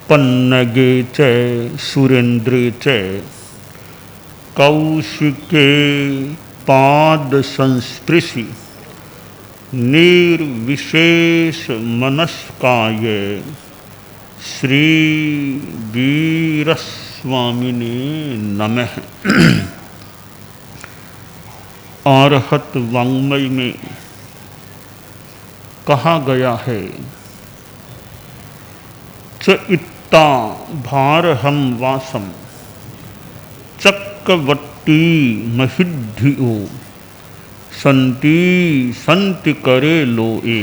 पन्नगे च सुरेन्द्रे च कौशिके पाद संस्पृशि निर्विशेष मनस्काय श्री वीरस्वामिने नमः। अरहत वाङ्मय में कहा गया है, च इत्ता भारहम वासम चक्रवट्टी महिद्धियो संति संति करे लोए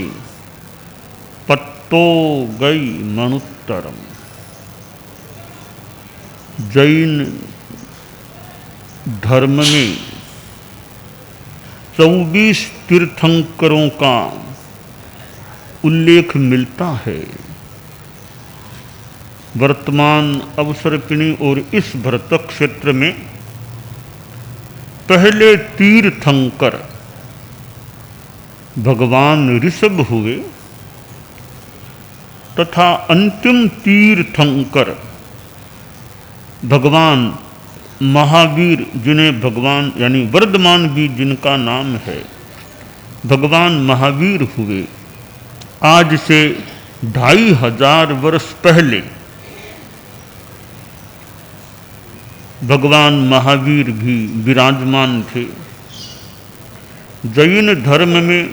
पत्तो गई मनुत्तरम। जैन धर्म में 24 तीर्थंकरों का उल्लेख मिलता है। वर्तमान अवसर्पिणी और इस भरतक क्षेत्र में पहले तीर्थंकर भगवान ऋषभ हुए तथा अंतिम तीर्थंकर भगवान महावीर, जिन्हें भगवान यानी वर्धमान भी जिनका नाम है, भगवान महावीर हुए। आज से 2500 वर्ष पहले भगवान महावीर भी विराजमान थे। जैन धर्म में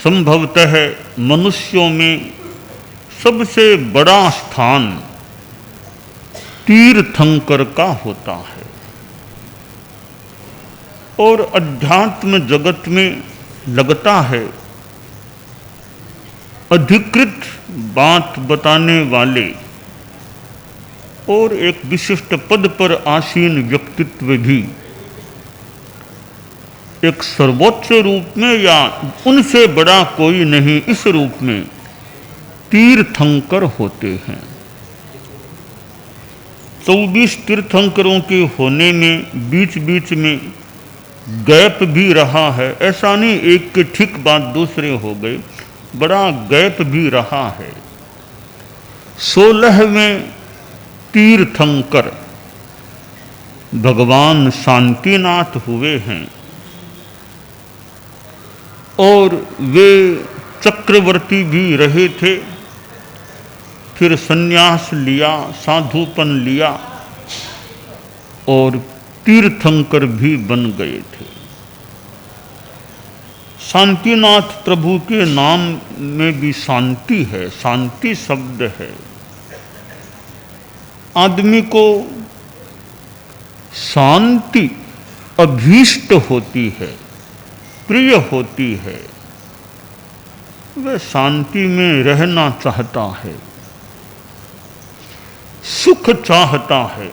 संभवतः मनुष्यों में सबसे बड़ा स्थान तीर्थंकर का होता है और अध्यात्म जगत में लगता है अधिकृत बात बताने वाले और एक विशिष्ट पद पर आसीन व्यक्तित्व भी एक सर्वोच्च रूप में या उनसे बड़ा कोई नहीं, इस रूप में तीर्थंकर होते हैं। 24 तीर्थंकरों के होने में बीच बीच में गैप भी रहा है। ऐसा नहीं एक के ठीक बाद दूसरे हो गए, बड़ा गैप भी रहा है। 16वें तीर्थंकर भगवान शांतिनाथ हुए हैं और वे चक्रवर्ती भी रहे थे, फिर संन्यास लिया, साधुपन लिया और तीर्थंकर भी बन गए थे। शांतिनाथ प्रभु के नाम में भी शांति है, शांति शब्द है। आदमी को शांति अभीष्ट होती है, प्रिय होती है, वह शांति में रहना चाहता है, सुख चाहता है।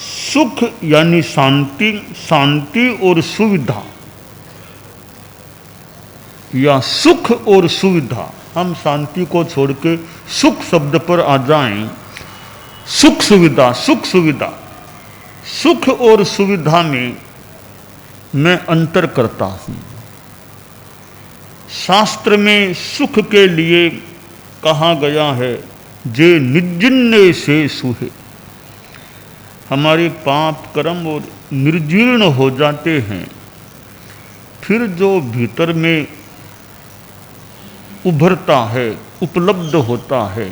सुख यानी शांति, शांति और सुविधा या सुख और सुविधा। हम शांति को छोड़ के सुख शब्द पर आ जाएं। सुख सुविधा, सुख सुविधा, सुख और सुविधा में मैं अंतर करता हूं। शास्त्र में सुख के लिए कहा गया है, जे निर्जीर्ण से सुहे। हमारे पाप कर्म और निर्जीर्ण हो जाते हैं, फिर जो भीतर में उभरता है, उपलब्ध होता है,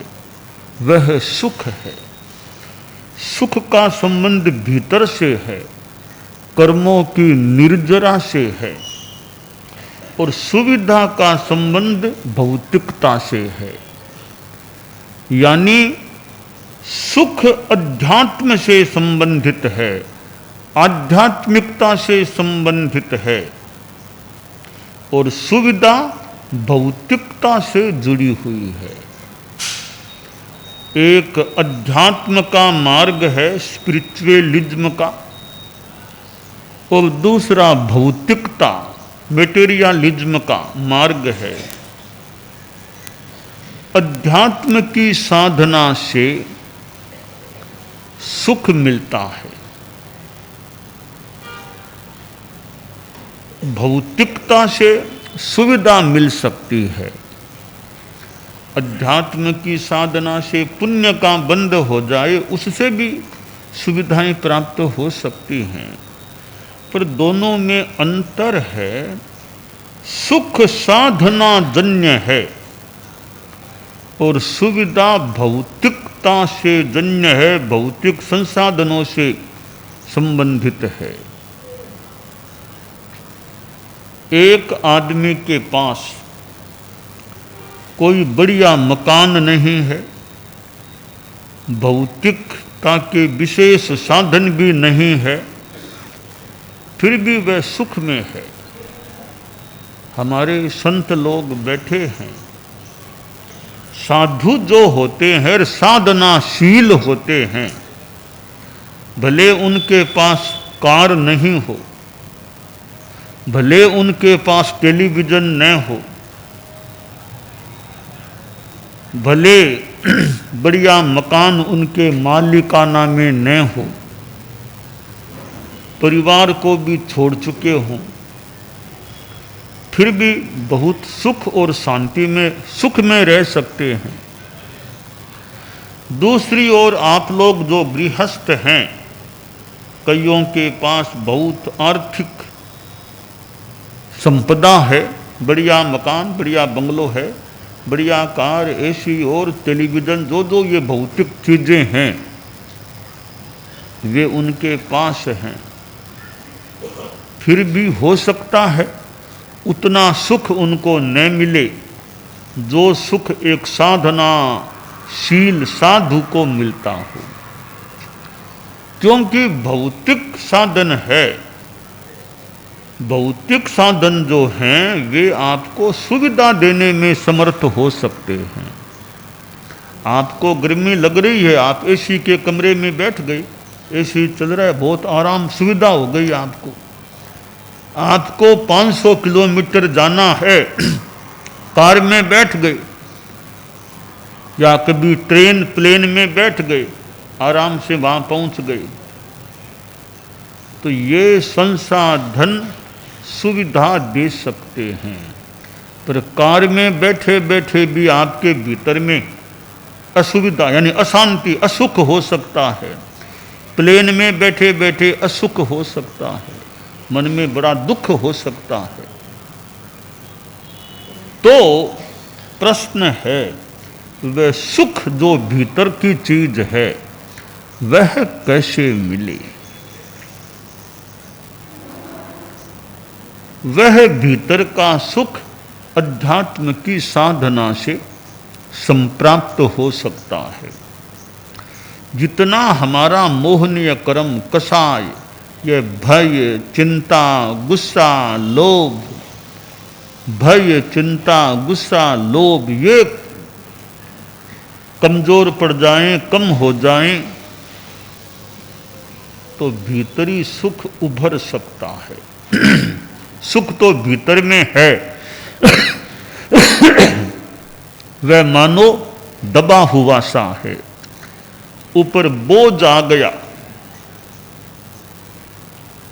वह सुख है। सुख का संबंध भीतर से है, कर्मों की निर्जरा से है, और सुविधा का संबंध भौतिकता से है। यानी सुख अध्यात्म से संबंधित है, आध्यात्मिकता से संबंधित है, और सुविधा भौतिकता से जुड़ी हुई है। एक अध्यात्म का मार्ग है स्पिरिचुअलिज्म का, और दूसरा भौतिकता मेटेरियलिज्म का मार्ग है। अध्यात्म की साधना से सुख मिलता है, भौतिकता से सुविधा मिल सकती है। अध्यात्म की साधना से पुण्य का बंध हो जाए, उससे भी सुविधाएं प्राप्त हो सकती हैं। पर दोनों में अंतर है। सुख साधना जन्य है और सुविधा भौतिकता से जन्य है, भौतिक संसाधनों से संबंधित है। एक आदमी के पास कोई बढ़िया मकान नहीं है, भौतिकता के विशेष साधन भी नहीं है, फिर भी वह सुख में है। हमारे संत लोग बैठे हैं, साधु जो होते हैं साधनाशील होते हैं, भले उनके पास कार नहीं हो, भले उनके पास टेलीविजन न हो, भले बढ़िया मकान उनके मालिकाना में न हो, परिवार को भी छोड़ चुके हों, फिर भी बहुत सुख और शांति में, सुख में रह सकते हैं। दूसरी ओर आप लोग जो गृहस्थ हैं, कईयों के पास बहुत आर्थिक संपदा है, बढ़िया मकान, बढ़िया बंगलो है, बढ़िया कार, एसी और टेलीविज़न, जो ये भौतिक चीज़ें हैं वे उनके पास हैं, फिर भी हो सकता है उतना सुख उनको न मिले जो सुख एक साधनाशील साधु को मिलता हो। क्योंकि भौतिक साधन है, भौतिक साधन जो हैं वे आपको सुविधा देने में समर्थ हो सकते हैं। आपको गर्मी लग रही है, आप एसी के कमरे में बैठ गए, एसी चल रहा है, बहुत आराम सुविधा हो गई आपको। आपको 500 किलोमीटर जाना है, कार में बैठ गए या कभी ट्रेन प्लेन में बैठ गए, आराम से वहाँ पहुँच गए। तो ये संसाधन सुविधा दे सकते हैं, पर कार में बैठे बैठे भी आपके भीतर में असुविधा यानी अशांति, असुख हो सकता है। प्लेन में बैठे बैठे असुख हो सकता है, मन में बड़ा दुख हो सकता है। तो प्रश्न है, वह सुख जो भीतर की चीज है वह कैसे मिले? वह भीतर का सुख अध्यात्म की साधना से संप्राप्त हो सकता है। जितना हमारा मोहनीय कर्म कसाय, ये भय, चिंता, गुस्सा, लोभ, भय, चिंता, गुस्सा, लोभ ये कमजोर पड़ जाएं, कम हो जाएं, तो भीतरी सुख उभर सकता है। सुख तो भीतर में है, वह मानो दबा हुआ सा है, ऊपर बोझ आ गया।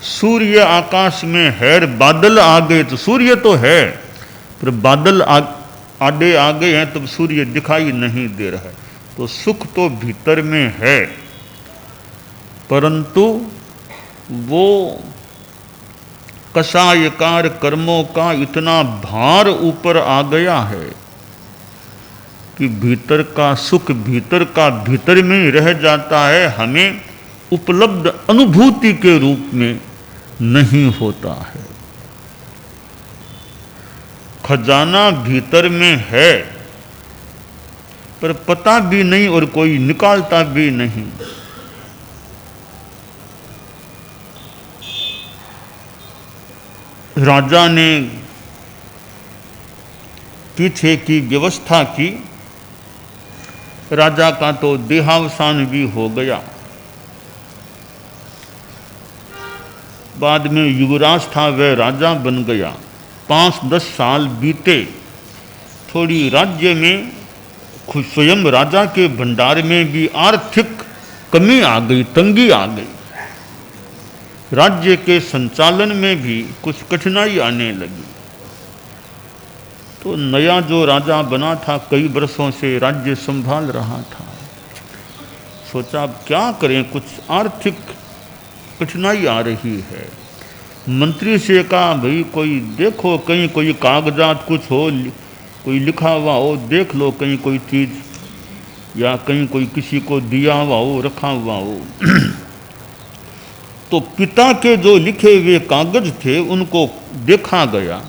सूर्य आकाश में है, बादल आ गए तो सूर्य तो है, पर बादल आड़े आ गए हैं तब सूर्य दिखाई नहीं दे रहा है। तो सुख तो भीतर में है, परंतु वो कसायकार कर्मों का इतना भार ऊपर आ गया है कि भीतर का सुख भीतर का भीतर में ही रह जाता है, हमें उपलब्ध अनुभूति के रूप में नहीं होता है। खजाना भीतर में है पर पता भी नहीं और कोई निकालता भी नहीं। राजा ने पीछे की व्यवस्था की, राजा का तो देहावसान भी हो गया। बाद में युवराज था, वह राजा बन गया। 5-10 साल बीते, थोड़ी राज्य में स्वयं राजा के भंडार में भी आर्थिक कमी आ गई, तंगी आ गई। राज्य के संचालन में भी कुछ कठिनाई आने लगी। तो नया जो राजा बना था, कई वर्षों से राज्य संभाल रहा था, सोचा अब क्या करें, कुछ आर्थिक कठिनाई आ रही है। मंत्री से कहा भाई कोई देखो, कहीं कोई कागजात कुछ हो, कोई लिखा हुआ हो, देख लो कहीं कोई चीज़, या कहीं कोई किसी को दिया हुआ हो, रखा हुआ हो। तो पिता के जो लिखे हुए कागज थे उनको देखा गया,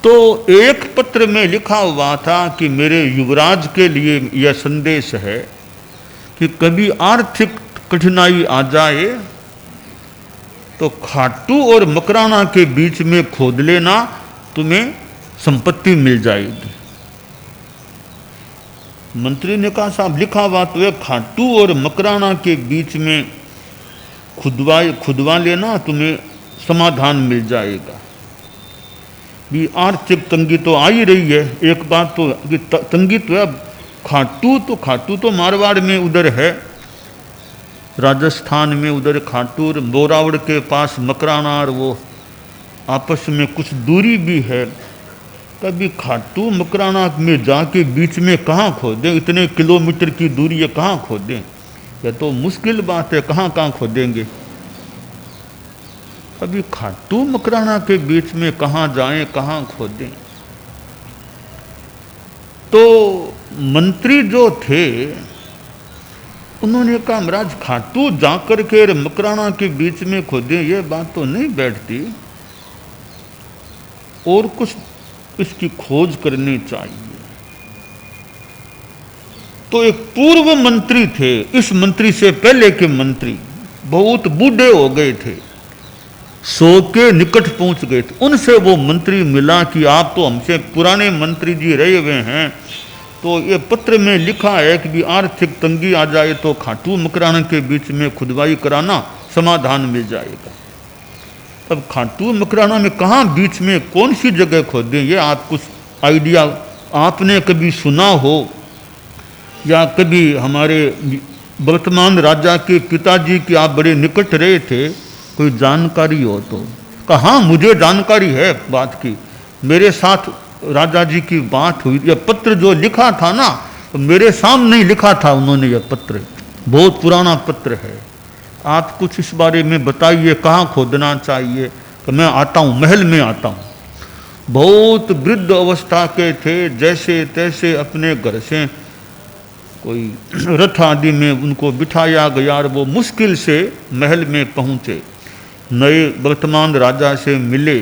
तो एक पत्र में लिखा हुआ था कि मेरे युवराज के लिए यह संदेश है कि कभी आर्थिक कठिनाई आ जाए तो खाटू और मकराना के बीच में खोद लेना, तुम्हें संपत्ति मिल जाएगी। मंत्री ने कहा साहब लिखा हुआ तो है, खाटू और मकराना के बीच में खुदवा लेना, तुम्हें समाधान मिल जाएगा। भी आर्थिक तंगी तो आ ही रही है, एक बात तो तंगी तो है। खाटू तो मारवाड़ में उधर है, राजस्थान में उधर खाटू, बोरावड़ के पास मकराना, और वो आपस में कुछ दूरी भी है। कभी खाटू मकराना में जाके बीच में कहाँ खोदें, इतने किलोमीटर की दूरी है, कहाँ खोदें, यह तो मुश्किल बात है, कहाँ खोदेंगे। कभी खाटू मकराना के बीच में कहाँ जाएं, कहाँ खोदें। तो मंत्री जो थे उन्होंने कहा महाराज खाटू जाकर के मकराना के बीच में खोदें, ये बात तो नहीं बैठती, और कुछ इसकी खोज करनी चाहिए। तो एक पूर्व मंत्री थे, इस मंत्री से पहले के मंत्री बहुत बूढ़े हो गए थे, 100 के निकट पहुंच गए थे। उनसे वो मंत्री मिला कि आप तो हमसे पुराने मंत्री जी रहे हुए हैं, तो ये पत्र में लिखा है कि भी आर्थिक तंगी आ जाए तो खाटू मकराना के बीच में खुदवाई कराना, समाधान मिल जाएगा। अब खाटू मकराना में कहाँ बीच में कौन सी जगह खोदें, ये आप कुछ आइडिया आपने कभी सुना हो, या कभी हमारे वर्तमान राजा के पिताजी की आप बड़े निकट रहे थे, कोई जानकारी हो तो। कहाँ मुझे जानकारी है बात की, मेरे साथ राजा जी की बात हुई। यह पत्र जो लिखा था ना, तो मेरे सामने ही लिखा था उन्होंने, यह पत्र बहुत पुराना पत्र है। आप कुछ इस बारे में बताइए, कहाँ खोदना चाहिए। तो मैं आता हूँ, महल में आता हूँ। बहुत वृद्ध अवस्था के थे, जैसे तैसे अपने घर से कोई रथ आदि में उनको बिठाया गया, और वो मुश्किल से महल में पहुँचे। नए वर्तमान राजा से मिले,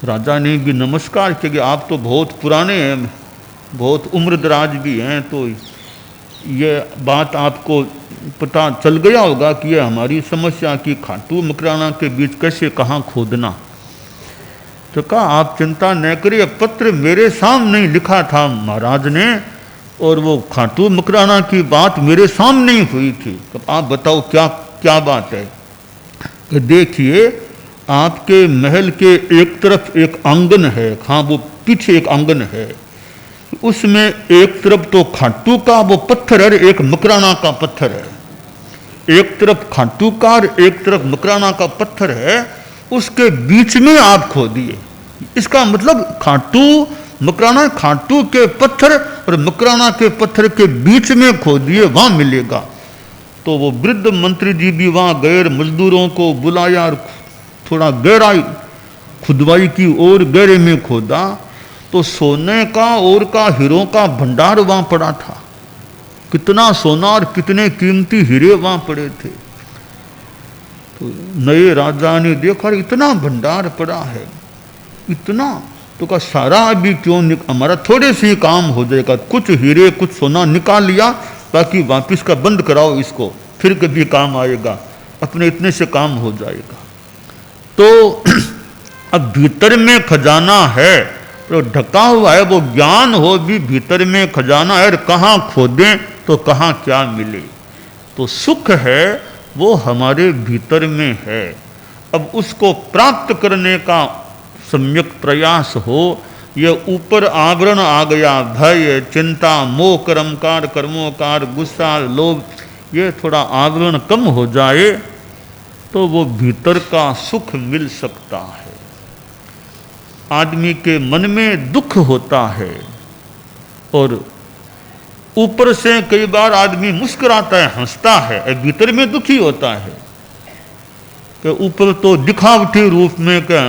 राजा ने भी नमस्कार किया, आप तो बहुत पुराने हैं, बहुत उम्रदराज भी हैं, तो ये बात आपको पता चल गया होगा कि ये हमारी समस्या की खाटू मकराना के बीच कैसे कहाँ खोदना। तो कहा आप चिंता न करिए, पत्र मेरे सामने लिखा था महाराज ने, और वो खाटू मकराना की बात मेरे सामने ही हुई थी। तो आप बताओ क्या क्या बात है। कि देखिए आपके महल के एक तरफ एक आंगन है, हाँ वो पीछे एक आंगन है, उसमें एक तरफ तो खाटू का वो पत्थर है, एक मकराना का पत्थर है। एक तरफ खाटू का और एक तरफ मकराना का पत्थर है, उसके बीच में आप खोदिए। इसका मतलब खाटू मकराना, खाटू के पत्थर और मकराना के पत्थर के बीच में खोदिए, वहां मिलेगा। तो वो वृद्ध मंत्री जी भी वहां गए, मजदूरों को बुलाया और थोड़ा गहराई खुदवाई की और गहरे में खोदा, तो सोने का और का हीरों का भंडार वहां पड़ा था। कितना सोना और कितने कीमती हीरे वहां पड़े थे। तो नए राजा ने देखा इतना भंडार पड़ा है, इतना, तो का सारा अभी क्यों हमारा थोड़े से ही काम हो जाएगा, कुछ हीरे कुछ सोना निकाल लिया, बाकी वापिस का बंद कराओ इसको, फिर कभी काम आएगा, अपने इतने से काम हो जाएगा। तो अब भीतर में खजाना है तो ढका हुआ है, वो ज्ञान हो भी भीतर में खजाना है, और कहाँ खोदें तो कहाँ क्या मिले। तो सुख है वो हमारे भीतर में है, अब उसको प्राप्त करने का सम्यक प्रयास हो। यह ऊपर आवरण आ गया, भय, चिंता, मोह, कर्मकार, कर्मोकार, गुस्सा, लोभ, ये थोड़ा आवरण कम हो जाए तो वो भीतर का सुख मिल सकता है। आदमी के मन में दुख होता है और ऊपर से कई बार आदमी मुस्कुराता है, हंसता है, भीतर में दुखी होता है। कि ऊपर तो दिखावटी रूप में क्या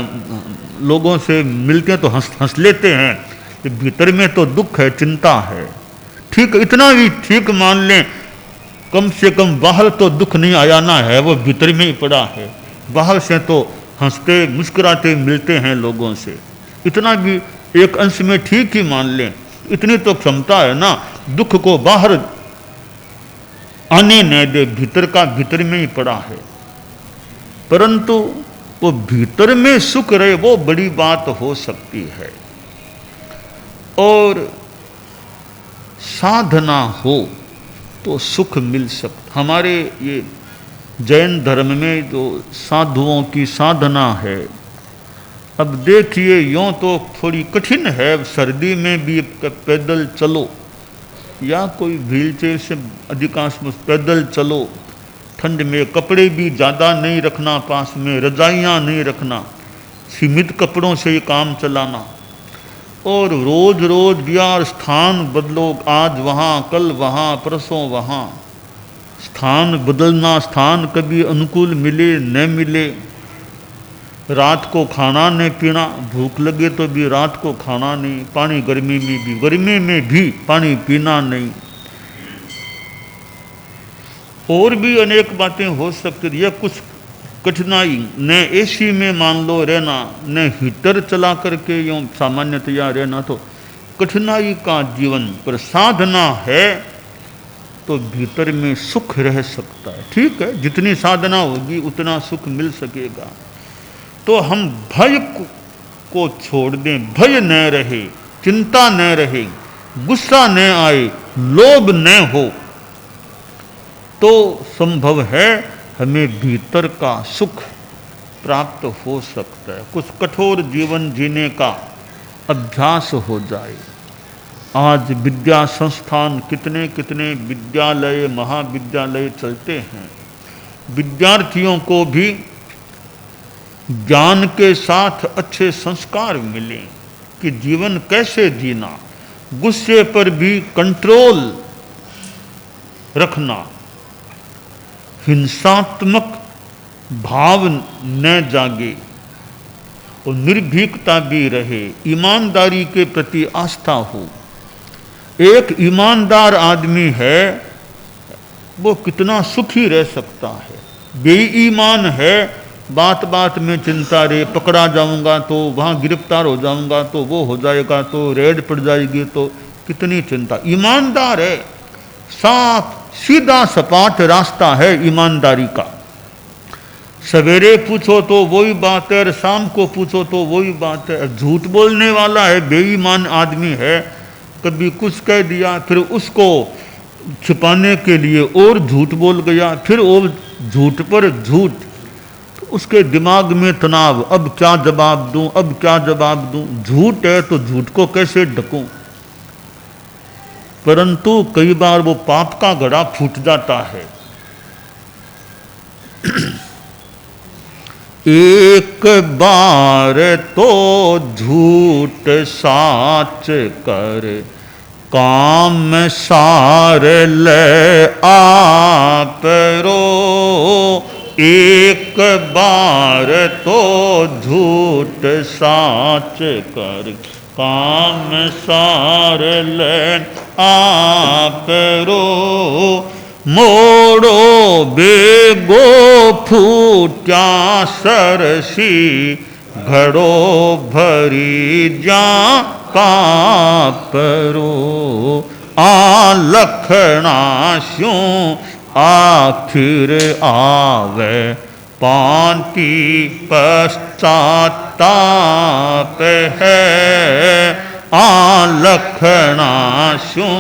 लोगों से मिलते तो हंस लेते हैं, कि भीतर में तो दुख है, चिंता है। ठीक, इतना भी ठीक मान लें, कम से कम बाहर तो दुख नहीं आया ना है, वो भीतर में ही पड़ा है। बाहर से तो हंसते मुस्कुराते मिलते हैं लोगों से, इतना भी एक अंश में ठीक ही मान लें। इतनी तो क्षमता है ना, दुख को बाहर आने न दे, भीतर का भीतर में ही पड़ा है। परंतु वो भीतर में सुख रहे, वो बड़ी बात हो सकती है। और साधना हो तो सुख मिल सकता। हमारे ये जैन धर्म में जो साधुओं की साधना है, अब देखिए यूँ तो थोड़ी कठिन है, सर्दी में भी पैदल चलो या कोई व्हील चेयर से अधिकांश पैदल चलो, ठंड में कपड़े भी ज़्यादा नहीं रखना, पास में रजाइयाँ नहीं रखना, सीमित कपड़ों से ये काम चलाना, और रोज़ रोज़ बिहार स्थान बदलो, आज वहाँ कल वहाँ परसों वहाँ, स्थान बदलना, स्थान कभी अनुकूल मिले न मिले, रात को खाना नहीं पीना, भूख लगे तो भी रात को खाना नहीं, पानी गर्मी में भी पानी पीना नहीं, और भी अनेक बातें हो सकती। यह कुछ कठिनाई, न एसी में मान लो रहना, न हीटर चला करके यूँ सामान्यतया रहना, तो कठिनाई का जीवन। पर साधना है तो भीतर में सुख रह सकता है। ठीक है, जितनी साधना होगी उतना सुख मिल सकेगा। तो हम भय को छोड़ दें, भय न रहे, चिंता न रहे, गुस्सा न आए, लोभ न हो, तो संभव है हमें भीतर का सुख प्राप्त हो सकता है। कुछ कठोर जीवन जीने का अभ्यास हो जाए। आज विद्या संस्थान कितने कितने विद्यालय महाविद्यालय चलते हैं। विद्यार्थियों को भी ज्ञान के साथ अच्छे संस्कार मिले कि जीवन कैसे जीना, गुस्से पर भी कंट्रोल रखना, हिंसात्मक भाव न जागे और निर्भीकता भी रहे, ईमानदारी के प्रति आस्था हो। एक ईमानदार आदमी है वो कितना सुखी रह सकता है। बेईमान है, बात बात में चिंता रे, पकड़ा जाऊंगा तो वहाँ गिरफ्तार हो जाऊंगा तो वो हो जाएगा तो रेड पड़ जाएगी, तो कितनी चिंता। ईमानदार है, साफ सीधा सपाट रास्ता है ईमानदारी का। सवेरे पूछो तो वही बात है और शाम को पूछो तो वही बात है। झूठ बोलने वाला है, बेईमान आदमी है, कभी कुछ कह दिया फिर उसको छिपाने के लिए और झूठ बोल गया, फिर और झूठ पर झूठ, तो उसके दिमाग में तनाव, अब क्या जवाब दूं, अब क्या जवाब दूं। झूठ है तो झूठ को कैसे ढकूं। परंतु कई बार वो पाप का घड़ा फूट जाता है। एक बार तो झूठ साच कर, काम सार ले आप रो। एक बार तो झूठ साच कर, काम सार ले आप रो। मोड़ो बेगो फूट्या सरसी, घड़ो भरी जा कापरो। आलखना स्यों आखिर आवे, पांति पश्चाताप है। आलखना स्यों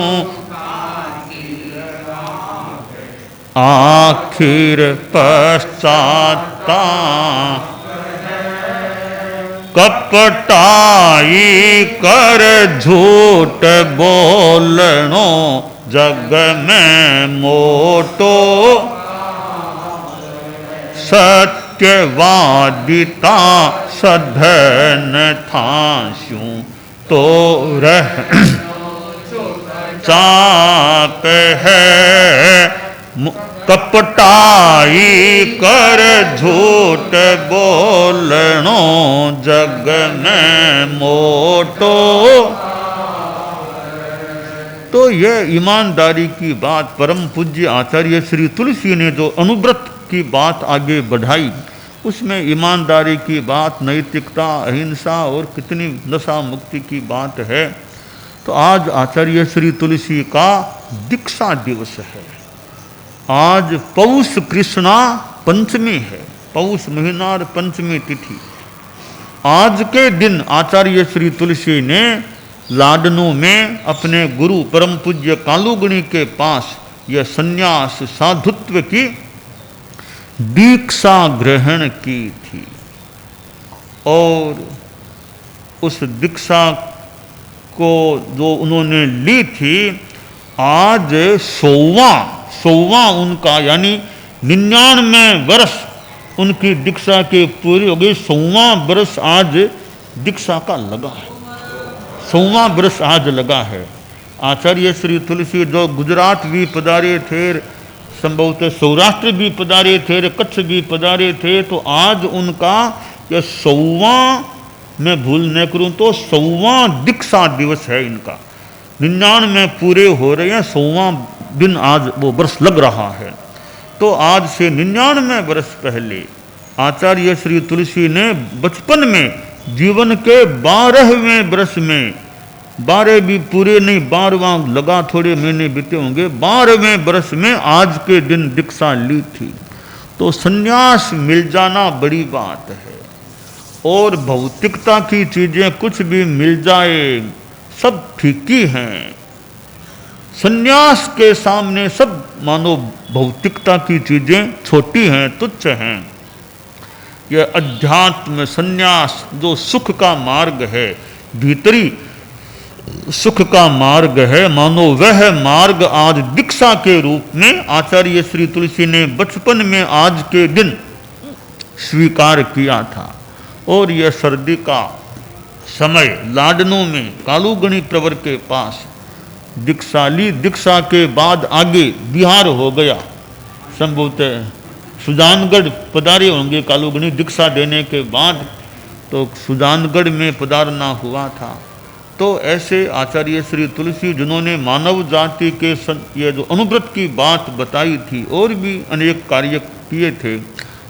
आखिर पश्चाताप, कपटाई कर झूठ बोलनो, जग में मोटो। सत्य सत्यवादिता सधन थास्यूं तो रह चाक है कपटाई कर झूठ बोलनो जग में मोटो। तो यह ईमानदारी की बात परम पूज्य आचार्य श्री तुलसी ने जो अनुव्रत की बात आगे बढ़ाई, उसमें ईमानदारी की बात, नैतिकता, अहिंसा और कितनी नशा मुक्ति की बात है। तो आज आचार्य श्री तुलसी का दीक्षा दिवस है। आज पौष कृष्णा पंचमी है, पौष महीना और पंचमी तिथि। आज के दिन आचार्य श्री तुलसी ने लाडनू में अपने गुरु परम पूज्य कालूगणी के पास यह संन्यास साधुत्व की दीक्षा ग्रहण की थी। और उस दीक्षा को जो उन्होंने ली थी, आज 100वां उनका, यानी 99 वर्ष उनकी दीक्षा के पूरी हो गई। 100वां वर्ष आज दीक्षा का लगा है, 100वां वर्ष आज लगा है। आचार्य श्री तुलसी जो गुजरात भी पधारे थे, संभवतः सौराष्ट्र भी पधारे थे, कच्छ भी पधारे थे, तो आज उनका यह 100वां, मैं भूल न करूँ तो 100वां दीक्षा दिवस है इनका। 99 पूरे हो रहे हैं, 100वां दिन आज वो वर्ष लग रहा है। तो आज से 99 वर्ष पहले आचार्य श्री तुलसी ने बचपन में, जीवन के 12वें वर्ष में, 12 भी पूरे नहीं, 12वां लगा, थोड़े महीने बीते होंगे, 12वें वर्ष में आज के दिन दीक्षा ली थी। तो संन्यास मिल जाना बड़ी बात है। और भौतिकता की चीजें कुछ भी मिल जाए सब फीकी हैं। संन्यास के सामने सब मानो भौतिकता की चीजें छोटी हैं, तुच्छ हैं। यह अध्यात्म संन्यास जो सुख का मार्ग है, भीतरी सुख का मार्ग है, मानो वह मार्ग आज दीक्षा के रूप में आचार्य श्री तुलसी ने बचपन में आज के दिन स्वीकार किया था। और यह सर्दी का समय लाडनों में कालूगणी प्रवर के पास दीक्षा ली। दीक्षा के बाद आगे बिहार हो गया, संभवतः सुजानगढ़ पधारे होंगे कालूगणी दीक्षा देने के बाद, तो सुजानगढ़ में पधारना हुआ था। तो ऐसे आचार्य श्री तुलसी जिन्होंने मानव जाति के ये जो अनुव्रत की बात बताई थी, और भी अनेक कार्य किए थे।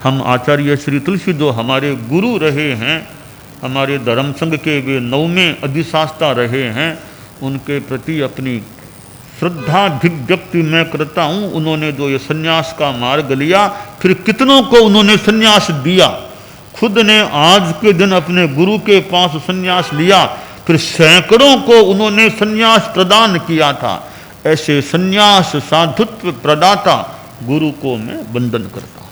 हम आचार्य श्री तुलसी जो हमारे गुरु रहे हैं, हमारे धर्म संघ के वे 9वें अधिशास्ता रहे हैं, उनके प्रति अपनी श्रद्धा व्यक्ति मैं करता हूँ। उन्होंने जो ये संन्यास का मार्ग लिया, फिर कितनों को उन्होंने संन्यास दिया। खुद ने आज के दिन अपने गुरु के पास संन्यास लिया, फिर सैकड़ों को उन्होंने संन्यास प्रदान किया था। ऐसे संन्यास साधुत्व प्रदाता गुरु को मैं वंदन करता हूँ।